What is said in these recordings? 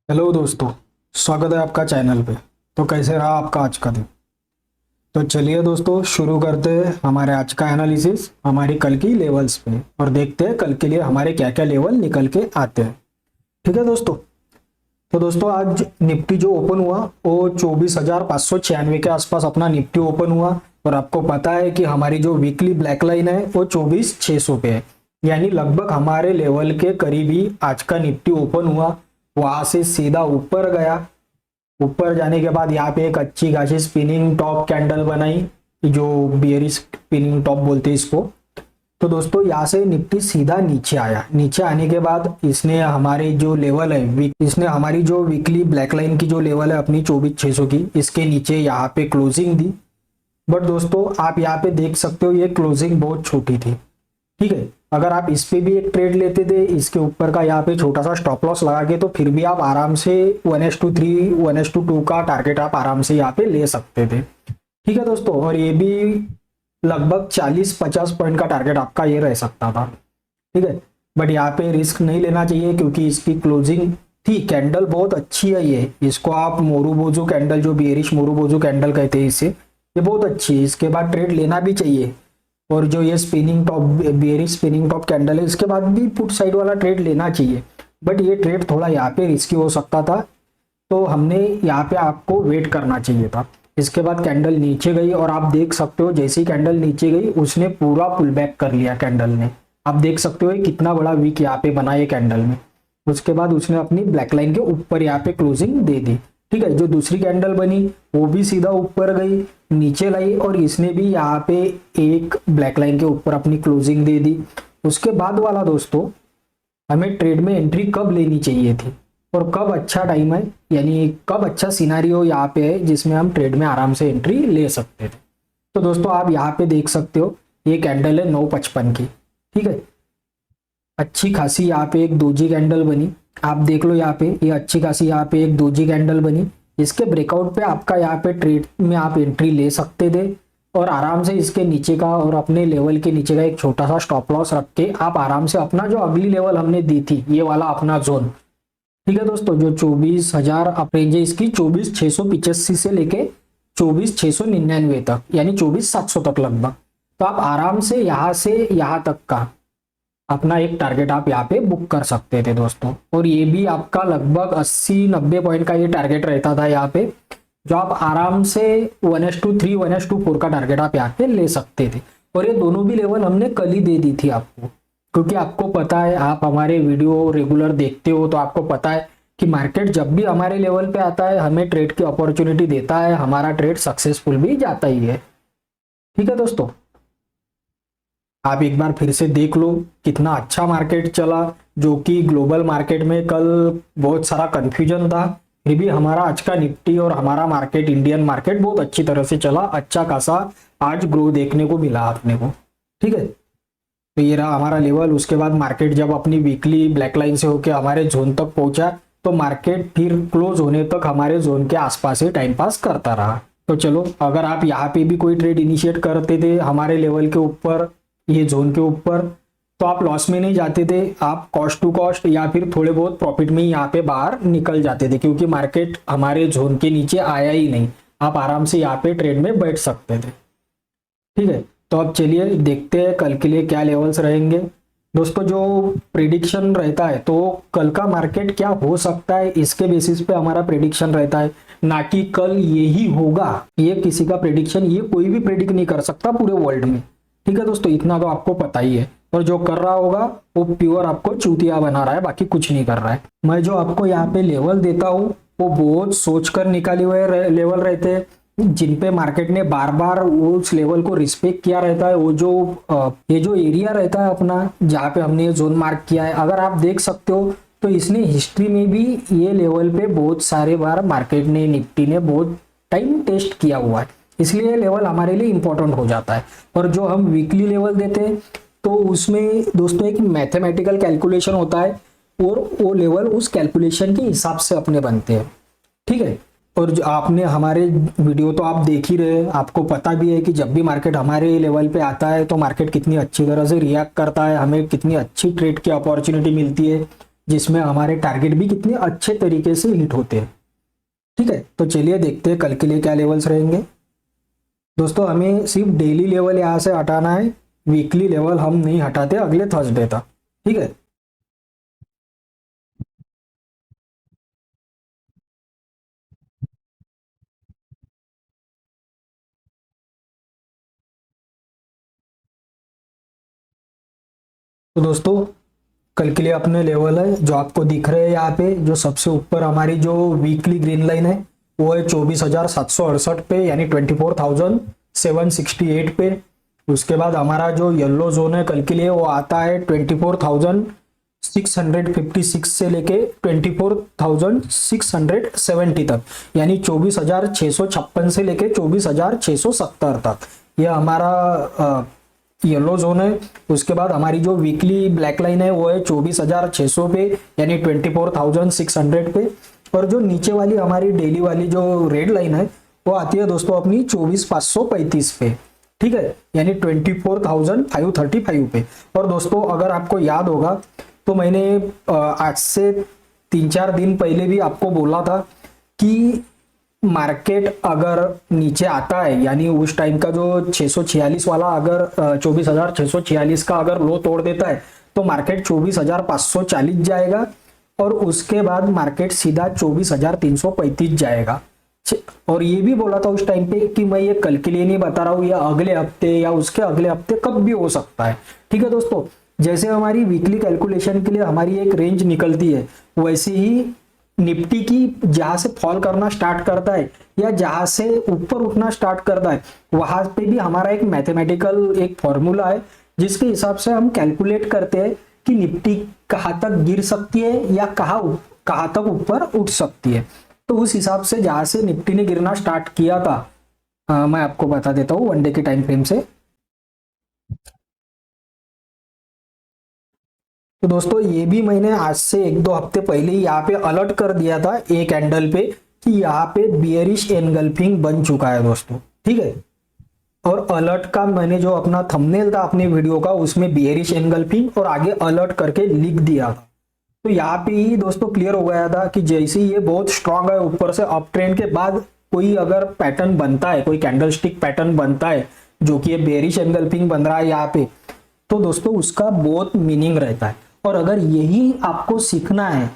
Hello दोस्तों। स्वागत है आपका चैनल पे। तो कैसे रहा आपका आज का दिन? तो चलिए दोस्तों, शुरू करते हैं हमारे आज का एनालिसिस हमारी कल की लेवल्स पे और देखते हैं कल के लिए हमारे क्या क्या लेवल निकल के आते हैं। ठीक है दोस्तों। तो दोस्तों, आज निफ्टी जो ओपन हुआ वो 24,596 के आसपास अपना निफ्टी ओपन हुआ। और आपको पता है कि हमारी जो वीकली ब्लैक लाइन है वो 24,600 पे है, यानी लगभग हमारे लेवल के करीब ही आज का निफ्टी ओपन हुआ। वहां से सीधा ऊपर गया। ऊपर जाने के बाद यहाँ पे एक अच्छी खासी स्पिनिंग टॉप कैंडल बनाई, जो बियरिश स्पिनिंग टॉप बोलते हैं इसको। तो दोस्तों, यहाँ से निफ्टी सीधा नीचे आया। नीचे आने के बाद इसने हमारे जो लेवल है इसने हमारी जो वीकली ब्लैक लाइन की जो लेवल है अपनी 24,600 की, इसके नीचे यहाँ पे क्लोजिंग दी। बट दोस्तों, आप यहाँ पे देख सकते हो ये क्लोजिंग बहुत छोटी थी। ठीक है, अगर आप इस पे भी एक ट्रेड लेते थे इसके ऊपर का यहाँ पे छोटा सा स्टॉप लॉस लगा के, तो फिर भी आप आराम से 1:3 1:2 का टारगेट आप आराम से यहाँ पे ले सकते थे। ठीक है दोस्तों, और ये भी लगभग 40-50 पॉइंट का टारगेट आपका ये रह सकता था। ठीक है, बट यहाँ पे रिस्क नहीं लेना चाहिए क्योंकि इसकी क्लोजिंग थी, कैंडल बहुत अच्छी है। ये इसको आप मोरूबोजू कैंडल, जो बियरिश मोरूबोजू कैंडल कहते हैं इसे, ये बहुत अच्छी है। इसके बाद ट्रेड लेना भी चाहिए। और जो ये spinning top bearish spinning top candle है, इसके बाद भी पुट साइड वाला ट्रेड लेना चाहिए। बट ये ट्रेड थोड़ा यहाँ पे रिस्की हो सकता था, तो हमने यहाँ पे आपको वेट करना चाहिए था। इसके बाद कैंडल नीचे गई और आप देख सकते हो जैसे ही कैंडल नीचे गई उसने पूरा पुल बैक कर लिया कैंडल ने। आप देख सकते हो कितना बड़ा वीक यहाँ पे बना ये कैंडल में। उसके बाद उसने अपनी ब्लैक लाइन के ऊपर यहाँ पे क्लोजिंग दे दी। ठीक है, जो दूसरी कैंडल बनी वो भी सीधा ऊपर गई, नीचे लाई और इसने भी यहाँ पे एक ब्लैक लाइन के ऊपर अपनी क्लोजिंग दे दी। उसके बाद वाला दोस्तों, हमें ट्रेड में एंट्री कब लेनी चाहिए थी और कब अच्छा टाइम है, यानी कब अच्छा सिनारियो यहाँ पे है जिसमें हम ट्रेड में आराम से एंट्री ले सकते थे। तो दोस्तों, आप यहाँ पे देख सकते हो ये कैंडल है 9:55 की। ठीक है, अच्छी खासी यहाँ पे एक दोजी कैंडल बनी। आप देख लो यहाँ पे ये अच्छी खासी यहाँ पे एक दोजी कैंडल बनी। इसके ब्रेकआउट पे आपका यहाँ पे ट्रेड में आप एंट्री ले सकते थे और आराम से इसके नीचे का और अपने लेवल के नीचे का एक छोटा सा स्टॉप लॉस रख के आप आराम से अपना जो अगली लेवल हमने दी थी ये वाला अपना जोन, ठीक है दोस्तों, जो 24,000 अप रेंज है इसकी 24,685 से लेके 24,699 तक, यानी 24,700 तक लगभग। तो आप आराम से यहाँ से यहाँ तक का अपना एक टारगेट आप यहाँ पे बुक कर सकते थे दोस्तों। और ये भी आपका लगभग 80-90 पॉइंट का ये टारगेट रहता था यहाँ पे, जो आप आराम से 1:3 1:4 का टारगेट आप यहाँ पे ले सकते थे। और ये दोनों भी लेवल हमने कल ही दे दी थी आपको, क्योंकि आपको पता है, आप हमारे वीडियो रेगुलर देखते हो तो आपको पता है कि मार्केट जब भी हमारे लेवल पे आता है हमें ट्रेड की अपॉर्चुनिटी देता है, हमारा ट्रेड सक्सेसफुल भी जाता ही है। ठीक है दोस्तों, आप एक बार फिर से देख लो कितना अच्छा मार्केट चला, जो कि ग्लोबल मार्केट में कल बहुत सारा कंफ्यूजन था, फिर भी हमारा आज का निफ्टी और हमारा मार्केट, इंडियन मार्केट बहुत अच्छी तरह से चला। अच्छा खासा आज ग्रो देखने को मिला अपने को। ठीक है, तो ये रहा हमारा लेवल। उसके बाद मार्केट जब अपनी वीकली ब्लैक लाइन से होकर हमारे जोन तक पहुंचा, तो मार्केट फिर क्लोज होने तक हमारे जोन के आसपास ही टाइम पास करता रहा। तो चलो, अगर आप यहाँ पे भी कोई ट्रेड इनिशिएट करते थे हमारे लेवल के ऊपर, ये जोन के ऊपर, तो आप लॉस में नहीं जाते थे, आप कॉस्ट टू कॉस्ट या फिर थोड़े बहुत प्रॉफिट में ही यहाँ पे बाहर निकल जाते थे, क्योंकि मार्केट हमारे जोन के नीचे आया ही नहीं। आप आराम से यहाँ पे ट्रेड में बैठ सकते थे। ठीक है, तो अब चलिए देखते हैं कल के लिए क्या लेवल्स रहेंगे दोस्तों। जो प्रिडिक्शन रहता है तो कल का मार्केट क्या हो सकता है इसके बेसिस पे हमारा प्रिडिक्शन रहता है, ना कि कल यही होगा। ये किसी का प्रिडिक्शन, ये कोई भी प्रिडिक्ट नहीं कर सकता पूरे वर्ल्ड में। ठीक है दोस्तों, इतना तो आपको पता ही है। और जो कर रहा होगा वो प्योर आपको चूतिया बना रहा है, बाकी कुछ नहीं कर रहा है। मैं जो आपको यहाँ पे लेवल देता हूँ वो बहुत सोचकर निकाले हुए लेवल रहते हैं, जिन पे मार्केट ने बार बार उस लेवल को रिस्पेक्ट किया रहता है। वो जो ये जो एरिया रहता है अपना, जहाँ पे हमने जोन मार्क किया है, अगर आप देख सकते हो तो इसने हिस्ट्री में भी ये लेवल पे बहुत सारे बार मार्केट ने, निफ्टी ने बहुत टाइम टेस्ट किया हुआ है, इसलिए लेवल हमारे लिए इंपॉर्टेंट हो जाता है। और जो हम वीकली लेवल देते हैं तो उसमें दोस्तों एक मैथमेटिकल कैलकुलेशन होता है और वो लेवल उस कैलकुलेशन के हिसाब से अपने बनते हैं। ठीक है, और जो आपने हमारे वीडियो तो आप देख ही रहे, आपको पता भी है कि जब भी मार्केट हमारे लेवल पे आता है तो मार्केट कितनी अच्छी तरह से रिएक्ट करता है, हमें कितनी अच्छी ट्रेड की अपॉर्चुनिटी मिलती है। जिसमें हमारे टारगेट भी कितने अच्छे तरीके से हिट होते हैं। ठीक है, तो चलिए देखते हैं कल के लिए क्या लेवल्स रहेंगे। दोस्तों हमें सिर्फ डेली लेवल यहाँ से हटाना है, वीकली लेवल हम नहीं हटाते अगले थर्सडे तक। ठीक है, तो दोस्तों कल के लिए अपने लेवल है जो आपको दिख रहे हैं यहाँ पे, जो सबसे ऊपर हमारी जो वीकली ग्रीन लाइन है वो है 24,768 पे, यानी 24,768 पे। उसके बाद हमारा जो येलो जोन है कल के लिए वो आता है 24,656 से लेके 24,670 तक, यानी 24,656 से लेके 24,670 तक यह हमारा येलो जोन है। उसके बाद हमारी जो वीकली ब्लैक लाइन है वो है 24,600 पे, यानी 24,600 पे। और जो नीचे वाली हमारी डेली वाली जो रेड लाइन है वो आती है दोस्तों अपनी 24,535 पे। ठीक है, यानी 24,535 पे। और दोस्तों अगर आपको याद होगा तो मैंने आज से 3-4 दिन पहले भी आपको बोला था कि मार्केट अगर नीचे आता है, यानी उस टाइम का जो 646 वाला अगर 24,646 का अगर लो तोड़ देता है तो मार्केट 24,540 जाएगा, और उसके बाद मार्केट सीधा 24,335 जाएगा। और ये भी बोला था उस टाइम पे कि मैं ये कल के लिए नहीं बता रहा हूँ, या अगले हफ्ते या उसके अगले हफ्ते कब भी हो सकता है। ठीक है दोस्तों, जैसे हमारी वीकली कैलकुलेशन के लिए हमारी एक रेंज निकलती है, वैसे ही निफ्टी की जहां से फॉल करना स्टार्ट करता है या जहां से ऊपर उठना स्टार्ट करता है, वहां पे भी हमारा एक मैथमेटिकल एक फॉर्मूला है जिसके हिसाब से हम कैलकुलेट करते हैं कि निफ्टी कहाँ तक गिर सकती है या कहाँ तक ऊपर उठ सकती है। तो उस हिसाब से जहां से निफ्टी ने गिरना स्टार्ट किया था, मैं आपको बता देता हूँ वन डे के टाइम फ्रेम से। तो दोस्तों ये भी मैंने आज से 1-2 हफ्ते पहले ही यहाँ पे अलर्ट कर दिया था एक कैंडल पे कि यहाँ पे बियरिश एनगल्फिंग बन चुका है दोस्तों। ठीक है, और अलर्ट का मैंने जो अपना थंबनेल था अपने वीडियो का उसमें बियरिश एनगल्फिंग और आगे अलर्ट करके लिख दिया था। तो यहाँ पे ही दोस्तों क्लियर हो गया था कि जैसे ये बहुत स्ट्रांग है, ऊपर से अप ट्रेंड के बाद कोई अगर पैटर्न बनता है, कोई कैंडलस्टिक पैटर्न बनता है जो कि ये बेरिश एनगल्फिंग बन रहा है यहाँ पे, तो दोस्तों उसका बहुत मीनिंग रहता है। और अगर यही आपको सीखना है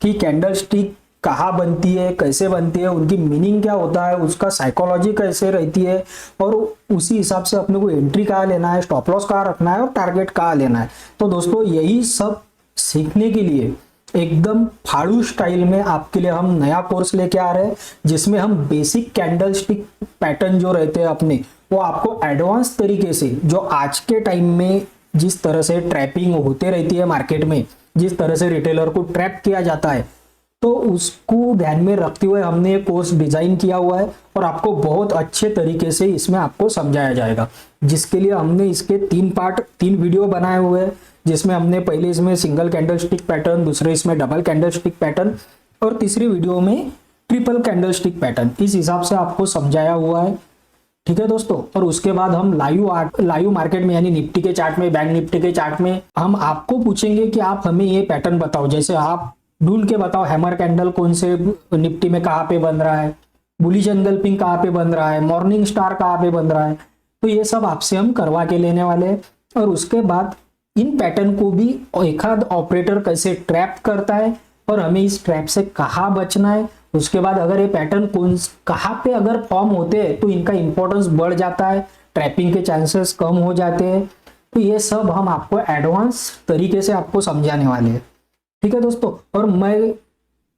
कि कैंडलस्टिक कहाँ बनती है, कैसे बनती है, उनकी मीनिंग क्या होता है, उसका साइकोलॉजी कैसे रहती है, और उसी हिसाब से अपने को एंट्री कहाँ लेना है, स्टॉप लॉस कहाँ रखना है और टारगेट कहाँ लेना है, तो दोस्तों यही सब सीखने के लिए एकदम फाड़ू स्टाइल में आपके लिए हम नया कोर्स लेके आ रहे हैं, जिसमें हम बेसिक कैंडलस्टिक पैटर्न जो रहते हैं अपने, वो आपको एडवांस तरीके से, जो आज के टाइम में जिस तरह से ट्रैपिंग होते रहती है मार्केट में, जिस तरह से रिटेलर को ट्रैप किया जाता है, तो उसको ध्यान में रखते हुए हमने ये कोर्स डिजाइन किया हुआ है और आपको बहुत अच्छे तरीके से इसमें आपको समझाया जाएगा। जिसके लिए हमने इसके 3 वीडियो बनाए हुए हैं, जिसमें हमने पहले इसमें सिंगल कैंडलस्टिक पैटर्न, दूसरे इसमें डबल कैंडलस्टिक पैटर्न और तीसरी वीडियो में ट्रिपल कैंडलस्टिक पैटर्न, इस हिसाब से आपको समझाया हुआ है। ठीक है दोस्तों, और उसके बाद हम लाइव मार्केट में यानी निफ्टी के चार्ट में, बैंक निफ्टी के चार्ट में हम आपको पूछेंगे कि आप हमें ये पैटर्न बताओ, जैसे आप ढूंढ के बताओ हैमर कैंडल कौन से निफ्टी में कहाँ पे बन रहा है, बुलिश एनगल्फिंग कहाँ पे बन रहा है, मॉर्निंग स्टार कहाँ पे बन रहा है, तो ये सब आपसे हम करवा के लेने वाले हैं। और उसके बाद इन पैटर्न को भी एक आध ऑपरेटर कैसे ट्रैप करता है और हमें इस ट्रैप से कहाँ बचना है, उसके बाद अगर ये पैटर्न कहाँ पे अगर फॉर्म होते हैं तो इनका इंपॉर्टेंस बढ़ जाता है, ट्रैपिंग के चांसेस कम हो जाते हैं, तो ये सब हम आपको एडवांस तरीके से आपको समझाने वाले हैं। ठीक है दोस्तों, और मैं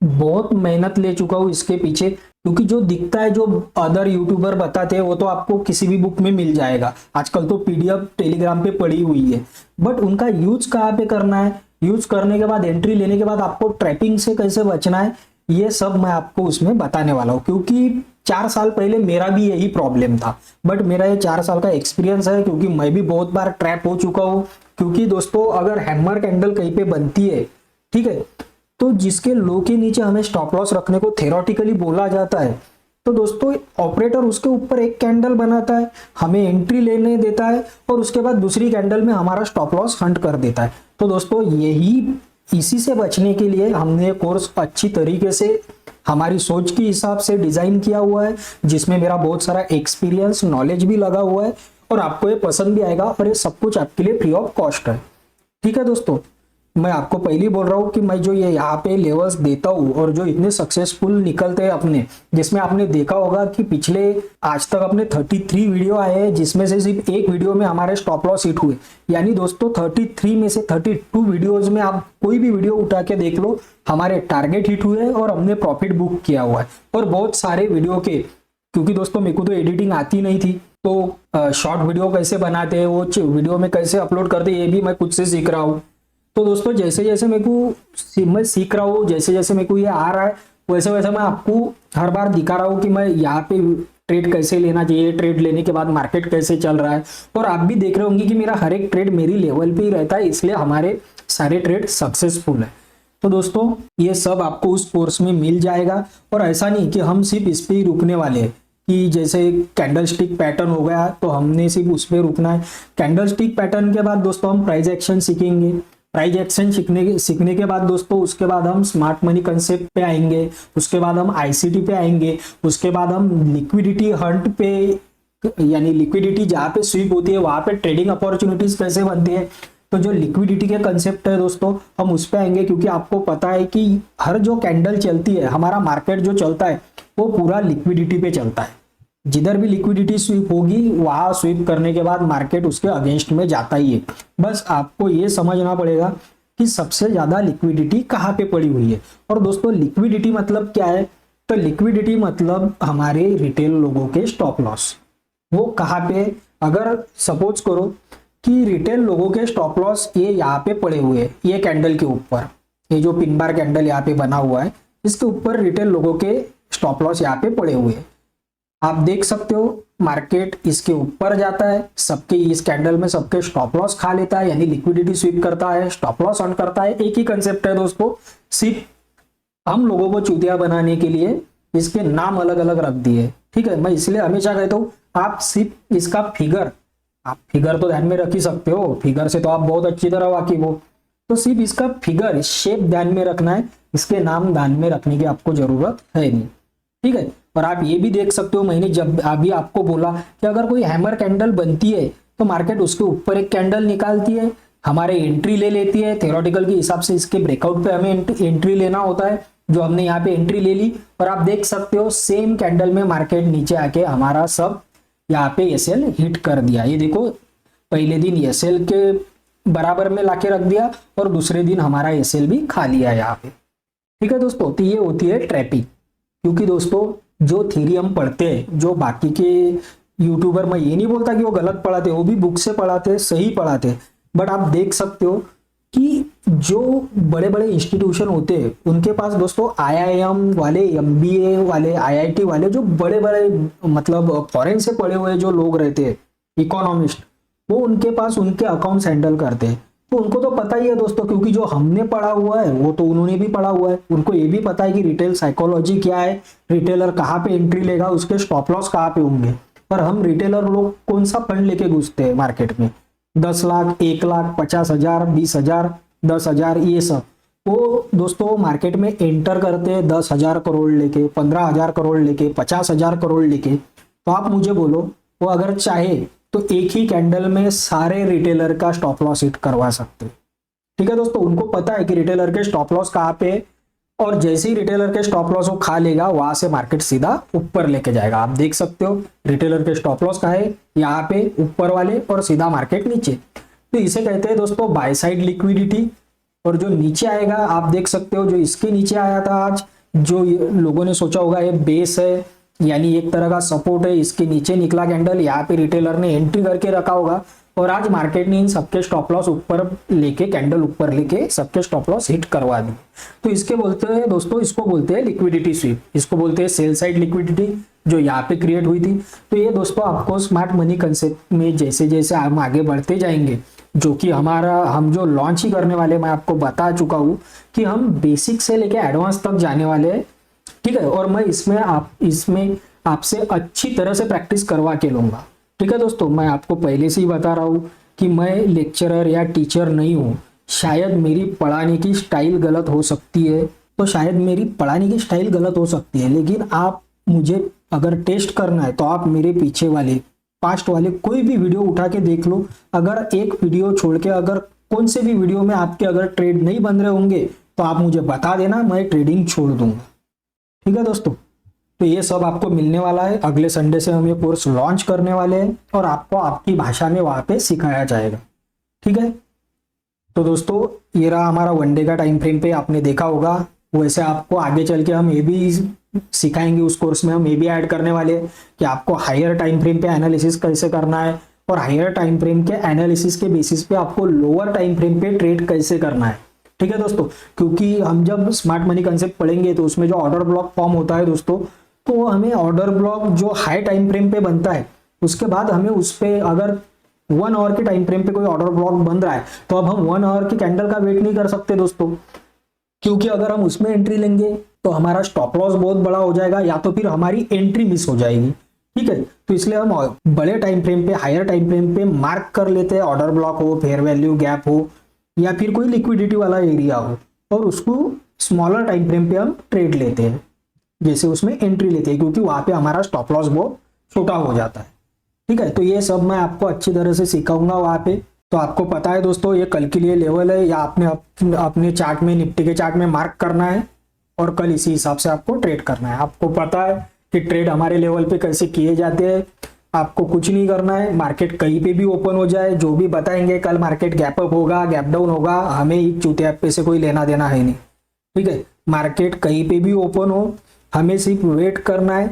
बहुत मेहनत ले चुका हूँ इसके पीछे, क्योंकि जो दिखता है, जो अदर यूट्यूबर बताते हैं वो तो आपको किसी भी बुक में मिल जाएगा, आजकल तो पीडीएफ टेलीग्राम पे पड़ी हुई है, बट उनका यूज कहाँ पे करना है, यूज करने के बाद एंट्री लेने के बाद आपको ट्रैपिंग से कैसे बचना है, ये सब मैं आपको उसमें बताने वाला हूँ। क्योंकि 4 साल पहले मेरा भी यही प्रॉब्लम था, बट मेरा ये 4 साल का एक्सपीरियंस है, क्योंकि मैं भी बहुत बार ट्रैप हो चुका हूँ। क्योंकि दोस्तों अगर हैमर कैंडल कहीं पे बनती है, ठीक है, तो जिसके लो के नीचे हमें स्टॉप लॉस रखने को थेरोटिकली बोला जाता है, तो दोस्तों ऑपरेटर उसके ऊपर एक कैंडल बनाता है, हमें एंट्री लेने देता है और उसके बाद दूसरी कैंडल में हमारा स्टॉप लॉस हंट कर देता है। तो दोस्तों यही इसी से बचने के लिए हमने कोर्स अच्छी तरीके से हमारी सोच के हिसाब से डिजाइन किया हुआ है, जिसमें मेरा बहुत सारा एक्सपीरियंस नॉलेज भी लगा हुआ है और आपको ये पसंद भी आएगा और ये सब कुछ आपके लिए फ्री ऑफ कॉस्ट है। ठीक है दोस्तों, मैं आपको पहले ही बोल रहा हूँ कि मैं जो ये यहाँ पे लेवल्स देता हूँ और जो इतने सक्सेसफुल निकलते हैं अपने, जिसमें आपने देखा होगा कि पिछले आज तक अपने 33 वीडियो आए हैं, जिसमें से सिर्फ एक वीडियो में हमारे स्टॉप लॉस हिट हुए। यानी दोस्तों 33 में से 32 वीडियोज में आप कोई भी वीडियो उठा के देख लो, हमारे टारगेट हिट हुए और हमने प्रॉफिट बुक किया हुआ है। और बहुत सारे वीडियो के, क्योंकि दोस्तों मेरे को तो एडिटिंग आती नहीं थी, तो शॉर्ट वीडियो कैसे बनाते हैं, वो वीडियो में कैसे अपलोड करते हैं, ये भी मैं खुद से सीख रहा हूँ। तो दोस्तों जैसे जैसे मैं सीख रहा हूँ, जैसे जैसे मेरे को ये आ रहा है, वैसे वैसे मैं आपको हर बार दिखा रहा हूँ कि मैं यहाँ पे ट्रेड कैसे लेना चाहिए, ट्रेड लेने के बाद मार्केट कैसे चल रहा है। और आप भी देख रहे होंगे कि मेरा हर एक ट्रेड मेरी लेवल पे ही रहता है, इसलिए हमारे सारे ट्रेड सक्सेसफुल है। तो दोस्तों ये सब आपको उस कोर्स में मिल जाएगा। और ऐसा नहीं कि हम सिर्फ इस पे ही रुकने वाले हैं, कि जैसे कैंडल स्टिक पैटर्न हो गया तो हमने सिर्फ उस पर रुकना है। कैंडल स्टिक पैटर्न के बाद दोस्तों हम प्राइस एक्शन सीखेंगे। प्राइस एक्शन सीखने के बाद दोस्तों उसके बाद हम स्मार्ट मनी कंसेप्ट पे आएंगे, उसके बाद हम आईसीटी पे आएंगे, उसके बाद हम लिक्विडिटी हंट पे, यानी लिक्विडिटी जहाँ पे स्वीप होती है वहां पे ट्रेडिंग अपॉर्चुनिटीज कैसे बनती है। तो जो लिक्विडिटी के कंसेप्ट है दोस्तों हम उस पे आएंगे, क्योंकि आपको पता है कि हर जो कैंडल चलती है, हमारा मार्केट जो चलता है वो पूरा लिक्विडिटी पे चलता है। जिधर भी लिक्विडिटी स्वीप होगी वहां स्वीप करने के बाद मार्केट उसके अगेंस्ट में जाता ही है। बस आपको ये समझना पड़ेगा कि सबसे ज्यादा लिक्विडिटी कहाँ पे पड़ी हुई है। और दोस्तों लिक्विडिटी मतलब क्या है, तो लिक्विडिटी मतलब हमारे रिटेल लोगों के स्टॉप लॉस। वो कहाँ पे, अगर सपोज करो कि रिटेल लोगों के स्टॉप लॉस ये यहाँ पे पड़े हुए हैं, ये कैंडल के ऊपर, ये जो पिन बार कैंडल यहाँ पे बना हुआ है इसके ऊपर रिटेल लोगों के स्टॉप लॉस यहाँ पे पड़े हुए हैं। आप देख सकते हो मार्केट इसके ऊपर जाता है, सबके इस कैंडल में सबके स्टॉप लॉस खा लेता है, यानी लिक्विडिटी स्वीप करता है, स्टॉप लॉस अर्न करता है। एक ही कंसेप्ट है दोस्तों, सिर्फ हम लोगों को चूतिया बनाने के लिए इसके नाम अलग अलग रख दिए। ठीक है, मैं इसलिए हमेशा कहता हूँ आप सिर्फ इसका आप फिगर तो ध्यान में रख ही सकते हो, फिगर से तो आप बहुत अच्छी तरह वाकिफ हो, तो सिर्फ इसका फिगर शेप ध्यान में रखना है, इसके नाम ध्यान में रखने की आपको जरूरत है नहीं। ठीक है, और आप ये भी देख सकते हो, मैंने जब अभी आपको बोला कि अगर कोई हैमर कैंडल बनती है तो मार्केट उसके ऊपर एक कैंडल निकालती है, हमारे एंट्री ले लेती है। थ्योरेटिकल के हिसाब से इसके ब्रेकआउट पे हमें एंट्री लेना होता है, जो हमने यहाँ पे एंट्री ले ली। और आप देख सकते हो सेम कैंडल में मार्केट नीचे आके हमारा सब यहाँ पे एसएल हिट कर दिया। ये देखो पहले दिन एसएल के बराबर में लाके रख दिया और दूसरे दिन हमारा एसएल भी खा लिया यहाँ पे। ठीक है दोस्तों, तो ये होती है ट्रैपिंग। क्योंकि दोस्तों जो थ्योरी हम पढ़ते हैं, जो बाकी के यूट्यूबर, मैं ये नहीं बोलता कि वो गलत पढ़ाते, वो भी बुक से पढ़ाते, सही पढ़ाते, बट आप देख सकते हो कि जो बड़े बड़े इंस्टीट्यूशन होते हैं उनके पास दोस्तों आईआईएम वाले, एमबीए वाले, आईआईटी वाले, जो बड़े बड़े मतलब फॉरेन से पढ़े हुए जो लोग रहते हैं, इकोनॉमिस्ट, वो उनके पास उनके अकाउंट्स हैंडल करते हैं। तो उनको तो पता ही है दोस्तों, क्योंकि जो हमने पढ़ा हुआ है वो तो उन्होंने भी पढ़ा हुआ है। उनको ये भी पता है कि रिटेल साइकोलॉजी क्या है, रिटेलर कहाँ पे एंट्री लेगा, उसके स्टॉप लॉस कहाँ पे होंगे। पर हम रिटेलर लोग कौन सा फंड लेके घुसते हैं मार्केट में, 10 लाख, 1 लाख, 50,000, 20,000, 10,000, ये सब। वो दोस्तों मार्केट में एंटर करते हैं 10,000 करोड़ लेके, 15,000 करोड़ लेके, 50,000 करोड़ लेके। तो आप मुझे बोलो, वो अगर चाहे तो एक ही कैंडल में सारे रिटेलर का स्टॉप लॉस हिट करवा सकते। ठीक है दोस्तों, उनको पता है कि रिटेलर के स्टॉप लॉस कहाँ पे है, और जैसे ही रिटेलर के स्टॉप लॉस वो खा लेगा वहां से मार्केट सीधा ऊपर लेके जाएगा। आप देख सकते हो रिटेलर के स्टॉप लॉस कहाँ है, यहाँ पे ऊपर वाले, और सीधा मार्केट नीचे। तो इसे कहते हैं दोस्तों बाय साइड लिक्विडिटी। और जो नीचे आएगा आप देख सकते हो, जो इसके नीचे आया था आज, जो लोगों ने सोचा होगा ये बेस है, यानी एक तरह का सपोर्ट है, इसके नीचे निकला कैंडल, यहाँ पे रिटेलर ने एंट्री करके रखा होगा, और आज मार्केट ने इन सबके स्टॉप लॉस ऊपर लेके, कैंडल ऊपर लेके सबके स्टॉप लॉस हिट करवा दी। तो इसके बोलते हैं दोस्तों, इसको बोलते हैं लिक्विडिटी स्वीप, इसको बोलते हैं सेल साइड लिक्विडिटी, जो यहाँ पे क्रिएट हुई थी। तो ये दोस्तों आपको स्मार्ट मनी कंसेप्ट में जैसे जैसे हम आगे बढ़ते जाएंगे, जो कि हम जो लॉन्च ही करने वाले, मैं आपको बता चुका हूँ कि हम बेसिक से लेके एडवांस तक जाने वाले हैं। ठीक है, और मैं इसमें आपसे अच्छी तरह से प्रैक्टिस करवा के लूंगा। ठीक है दोस्तों, मैं आपको पहले से ही बता रहा हूँ कि मैं लेक्चरर या टीचर नहीं हूँ, शायद मेरी पढ़ाने की स्टाइल गलत हो सकती है, तो शायद मेरी पढ़ाने की स्टाइल गलत हो सकती है, लेकिन आप मुझे अगर टेस्ट करना है तो आप मेरे पीछे वाले पास्ट वाले कोई भी वीडियो उठा के देख लो। अगर एक वीडियो छोड़ के अगर कौन से भी वीडियो में आपके अगर ट्रेड नहीं बन रहे होंगे तो आप मुझे बता देना, मैं ट्रेडिंग छोड़ दूंगा। ठीक है दोस्तों, तो ये सब आपको मिलने वाला है। अगले संडे से हम ये कोर्स लॉन्च करने वाले हैं और आपको आपकी भाषा में वहां पे सिखाया जाएगा। ठीक है, तो दोस्तों ये रहा हमारा वनडे का टाइम फ्रेम पे, आपने देखा होगा। वैसे आपको आगे चल के हम ये भी सिखाएंगे, उस कोर्स में हम ये भी ऐड करने वाले हैं कि आपको हायर टाइम फ्रेम पे एनालिसिस कैसे करना है और हायर टाइम फ्रेम के एनालिसिस के बेसिस पे आपको लोअर टाइम फ्रेम पे ट्रेड कैसे करना है। ठीक है दोस्तों, क्योंकि हम जब स्मार्ट मनी कंसेप्ट पढ़ेंगे तो उसमें जो ऑर्डर ब्लॉक फॉर्म होता है दोस्तों, तो हमें ऑर्डर ब्लॉक जो हाई टाइम फ्रेम पे बनता है उसके बाद हमें उस पे अगर 1 आवर के टाइम फ्रेम पे कोई ऑर्डर ब्लॉक बन रहा है तो अब हम 1 आवर की कैंडल का वेट नहीं कर सकते दोस्तों, क्योंकि अगर हम उसमें एंट्री लेंगे तो हमारा स्टॉप लॉस बहुत बड़ा हो जाएगा या तो फिर हमारी एंट्री मिस हो जाएगी। ठीक है, तो इसलिए हम बड़े टाइम फ्रेम पे, हायर टाइम फ्रेम पे मार्क कर लेते हैं, ऑर्डर ब्लॉक हो, फेयर वैल्यू गैप हो या फिर कोई लिक्विडिटी वाला एरिया हो, और उसको स्मॉलर टाइम फ्रेम पे हम ट्रेड लेते हैं, जैसे उसमें एंट्री लेते हैं, क्योंकि वहां पे हमारा स्टॉप लॉस बहुत छोटा हो जाता है। ठीक है, तो ये सब मैं आपको अच्छी तरह से सिखाऊंगा वहां पे। तो आपको पता है दोस्तों ये कल के लिए लेवल है, या आपने अपने चार्ट में, निफ्टी के चार्ट में मार्क करना है और कल इसी हिसाब से आपको ट्रेड करना है। आपको पता है कि ट्रेड हमारे लेवल पे कैसे किए जाते हैं। आपको कुछ नहीं करना है, मार्केट कहीं पे भी ओपन हो जाए, जो भी बताएंगे, कल मार्केट गैप अप होगा, गैप डाउन होगा, हमें एक चूतिया पे से कोई लेना देना है नहीं। ठीक है, मार्केट कहीं पे भी ओपन हो, हमें सिर्फ वेट करना है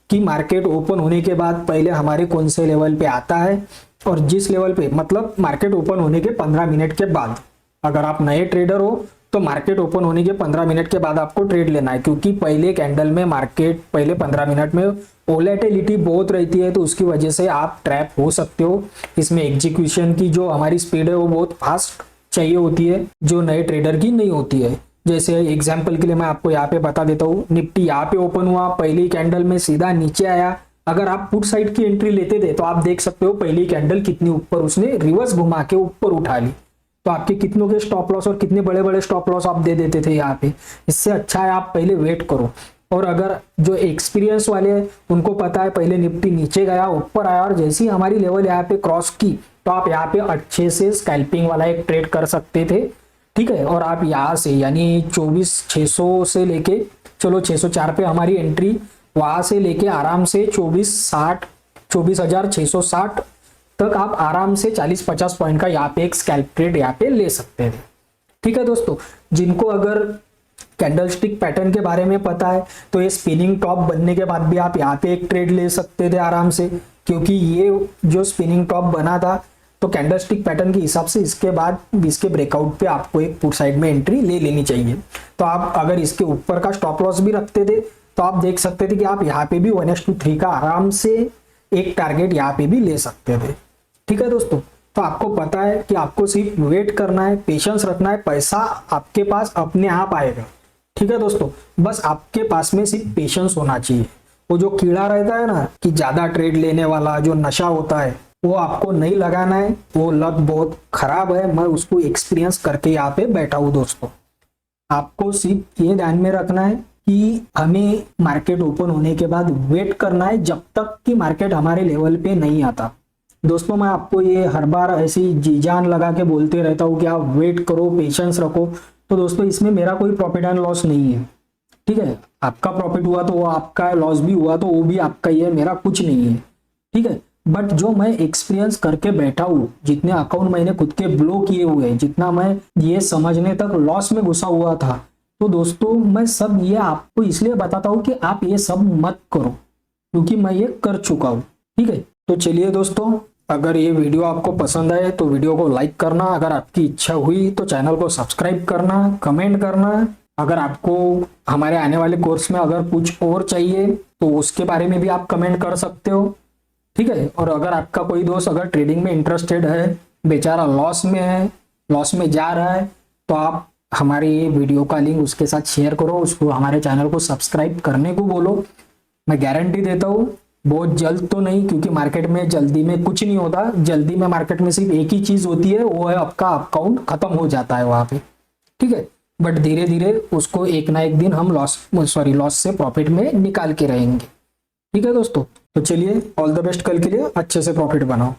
कि मार्केट ओपन होने के बाद पहले हमारे कौन से लेवल पे आता है, और जिस लेवल पे, मतलब मार्केट ओपन होने के 15 मिनट के बाद, अगर आप नए ट्रेडर हो तो मार्केट ओपन होने के 15 मिनट के बाद आपको ट्रेड लेना है, क्योंकि पहले कैंडल में मार्केट पहले 15 मिनट में वोलेटिलिटी बहुत रहती है, तो उसकी वजह से आप ट्रैप हो सकते हो। इसमें एग्जीक्यूशन की जो हमारी स्पीड है वो बहुत फास्ट चाहिए होती है, जो नए ट्रेडर की नहीं होती है। जैसे एग्जाम्पल के लिए मैं आपको यहाँ पे बता देता हूँ, निफ्टी यहाँ पे ओपन हुआ, पहली कैंडल में सीधा नीचे आया, अगर आप पुट साइड की एंट्री लेते थे तो आप देख सकते हो पहली कैंडल कितनी ऊपर उसने रिवर्स घुमा के ऊपर उठा ली, तो आपके कितनों के स्टॉप लॉस और कितने बड़े बड़े स्टॉप लॉस आप दे देते थे यहाँ पे। इससे अच्छा है आप पहले वेट करो, और अगर जो एक्सपीरियंस वाले हैं उनको पता है पहले निफ्टी नीचे गया, ऊपर आया, और जैसी हमारी लेवल यहाँ पे क्रॉस की तो आप यहाँ पे अच्छे से स्कैल्पिंग वाला एक ट्रेड कर सकते थे। ठीक है, और आप यहाँ से यानी 24,600 से लेके, चलो 604 पे हमारी एंट्री, वहां से लेके आराम से 24,660 तक आप आराम से 40-50 पॉइंट का यहाँ पे एक स्कैल्प ट्रेड यहाँ पे ले सकते हैं। ठीक है दोस्तों, जिनको अगर कैंडलस्टिक पैटर्न के बारे में पता है तो ये स्पिनिंग टॉप बनने के बाद भी आप यहाँ पे एक ट्रेड ले सकते थे आराम से, क्योंकि ये जो स्पिनिंग टॉप बना था तो कैंडलस्टिक पैटर्न के हिसाब से इसके बाद इसके ब्रेकआउट पे आपको एक पुट साइड में एंट्री ले लेनी चाहिए। तो आप अगर इसके ऊपर का स्टॉप लॉस भी रखते थे तो आप देख सकते थे कि आप यहाँ पे भी 1:3 का आराम से एक टारगेट यहाँ पे भी ले सकते थे। ठीक है दोस्तों, तो आपको पता है कि आपको सिर्फ वेट करना है, पेशेंस रखना है, पैसा आपके पास अपने आप आएगा। ठीक है दोस्तों, बस आपके पास में सिर्फ पेशेंस होना चाहिए। वो जो कीड़ा रहता है ना कि ज्यादा ट्रेड लेने वाला जो नशा होता है, वो आपको नहीं लगाना है, वो लत बहुत खराब है। मैं उसको एक्सपीरियंस करके यहाँ पे बैठा हूँ दोस्तों। आपको सिर्फ ये ध्यान में रखना है कि हमें मार्केट ओपन होने के बाद वेट करना है जब तक कि मार्केट हमारे लेवल पे नहीं आता। दोस्तों मैं आपको ये हर बार ऐसी जी जान लगा के बोलते रहता हूँ कि आप वेट करो, पेशेंस रखो, तो दोस्तों इसमें मेरा कोई प्रॉफिट एंड लॉस नहीं है। ठीक है, आपका प्रॉफिट हुआ तो वो आपका, लॉस भी हुआ तो वो भी आपका ही है, मेरा कुछ नहीं है। ठीक है, बट जो मैं एक्सपीरियंस करके बैठा हूँ, जितने अकाउंट मैंने खुद के ब्लो किए हुए हैं, जितना मैं ये समझने तक लॉस में घुसा हुआ था, तो दोस्तों मैं सब ये आपको इसलिए बताता हूँ कि आप ये सब मत करो, क्योंकि मैं ये कर चुका हूँ। ठीक है, तो चलिए दोस्तों, अगर ये वीडियो आपको पसंद आए तो वीडियो को लाइक करना, अगर आपकी इच्छा हुई तो चैनल को सब्सक्राइब करना, कमेंट करना। अगर आपको हमारे आने वाले कोर्स में अगर कुछ और चाहिए तो उसके बारे में भी आप कमेंट कर सकते हो। ठीक है, और अगर आपका कोई दोस्त अगर ट्रेडिंग में इंटरेस्टेड है, बेचारा लॉस में है, लॉस में जा रहा है, तो आप हमारे ये वीडियो का लिंक उसके साथ शेयर करो, उसको हमारे चैनल को सब्सक्राइब करने को बोलो। मैं गारंटी देता हूँ बहुत जल्द तो नहीं, क्योंकि मार्केट में जल्दी में कुछ नहीं होता। जल्दी में मार्केट में सिर्फ एक ही चीज होती है, वो है आपका अकाउंट खत्म हो जाता है वहां पे, ठीक है। बट धीरे धीरे उसको एक ना एक दिन हम लॉस से प्रॉफिट में निकाल के रहेंगे, ठीक है दोस्तों। तो चलिए, ऑल द बेस्ट, कल के लिए अच्छे से प्रॉफिट बनाओ।